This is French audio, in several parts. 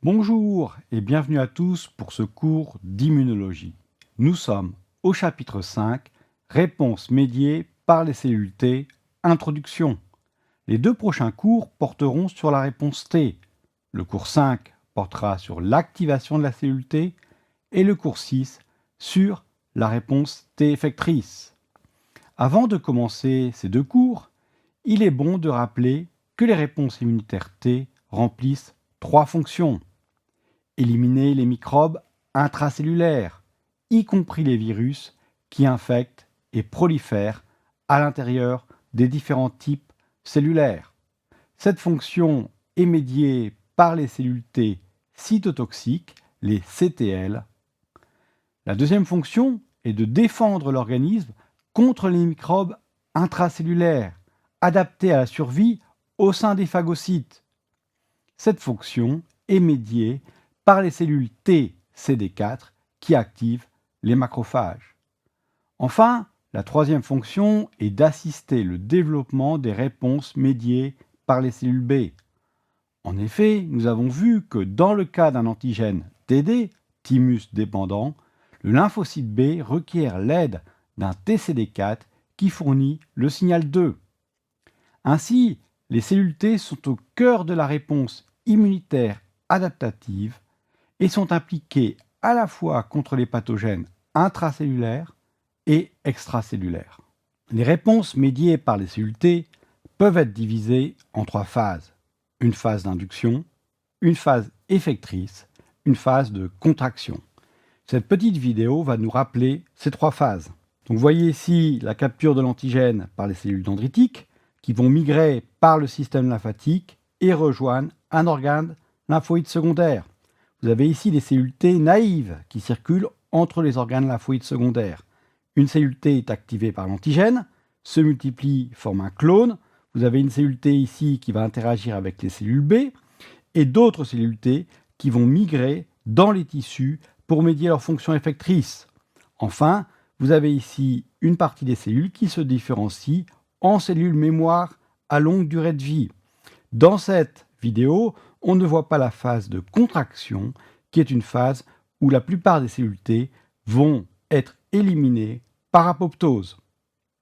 Bonjour et bienvenue à tous pour ce cours d'immunologie. Nous sommes au chapitre 5, réponse médiée par les cellules T, introduction. Les deux prochains cours porteront sur la réponse T. Le cours 5 portera sur l'activation de la cellule T et le cours 6 sur la réponse T effectrice. Avant de commencer ces deux cours, il est bon de rappeler que les réponses immunitaires T remplissent trois fonctions. Éliminer les microbes intracellulaires, y compris les virus qui infectent et prolifèrent à l'intérieur des différents types cellulaires. Cette fonction est médiée par les cellules T cytotoxiques, les CTL. La deuxième fonction est de défendre l'organisme contre les microbes intracellulaires, adaptés à la survie au sein des phagocytes. Cette fonction est médiée par les cellules T CD4 qui activent les macrophages. Enfin, la troisième fonction est d'assister le développement des réponses médiées par les cellules B. En effet, nous avons vu que dans le cas d'un antigène TD, thymus dépendant, le lymphocyte B requiert l'aide d'un TCD4 qui fournit le signal 2. Ainsi, les cellules T sont au cœur de la réponse immunitaire adaptative et sont impliquées à la fois contre les pathogènes intracellulaires et extracellulaires. Les réponses médiées par les cellules T peuvent être divisées en trois phases. Une phase d'induction, une phase effectrice, une phase de contraction. Cette petite vidéo va nous rappeler ces trois phases. Donc, vous voyez ici la capture de l'antigène par les cellules dendritiques qui vont migrer par le système lymphatique et rejoindre un organe lymphoïde secondaire. Vous avez ici des cellules T naïves qui circulent entre les organes lymphoïdes secondaires. Une cellule T est activée par l'antigène, se multiplie, forme un clone. Vous avez une cellule T ici qui va interagir avec les cellules B et d'autres cellules T qui vont migrer dans les tissus pour médier leur fonction effectrice. Enfin, vous avez ici une partie des cellules qui se différencient en cellules mémoire à longue durée de vie. Dans cette vidéo, on ne voit pas la phase de contraction, qui est une phase où la plupart des cellules T vont être éliminées par apoptose.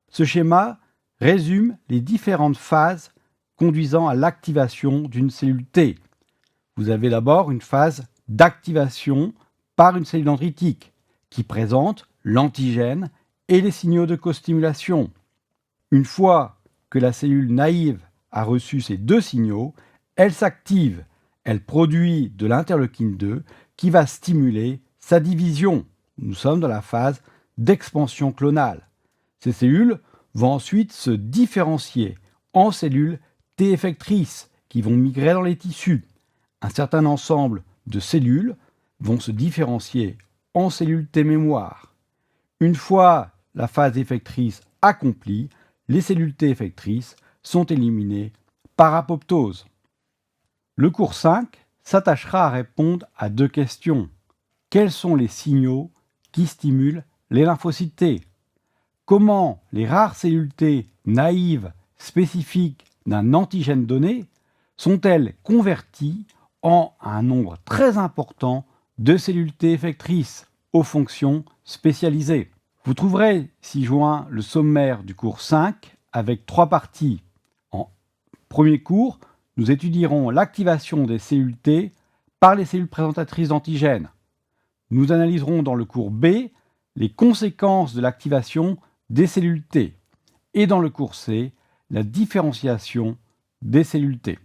Ce schéma résume les différentes phases conduisant à l'activation d'une cellule T. Vous avez d'abord une phase d'activation par une cellule dendritique qui présente l'antigène et les signaux de costimulation. Une fois que la cellule naïve a reçu ces deux signaux, elle s'active, elle produit de l'interleukine 2 qui va stimuler sa division. Nous sommes dans la phase d'expansion clonale. Ces cellules vont ensuite se différencier en cellules T effectrices qui vont migrer dans les tissus. Un certain ensemble de cellules vont se différencier en cellules T mémoire. Une fois la phase effectrice accomplie, les cellules T effectrices sont éliminées par apoptose. Le cours 5 s'attachera à répondre à deux questions. Quels sont les signaux qui stimulent les lymphocytes T? Comment les rares cellules T naïves spécifiques d'un antigène donné sont-elles converties en un nombre très important de cellules T effectrices aux fonctions spécialisées? Vous trouverez ci-joint le sommaire du cours 5 avec trois parties. En premier cours, nous étudierons l'activation des cellules T par les cellules présentatrices d'antigènes. Nous analyserons dans le cours B les conséquences de l'activation des cellules T et dans le cours C la différenciation des cellules T.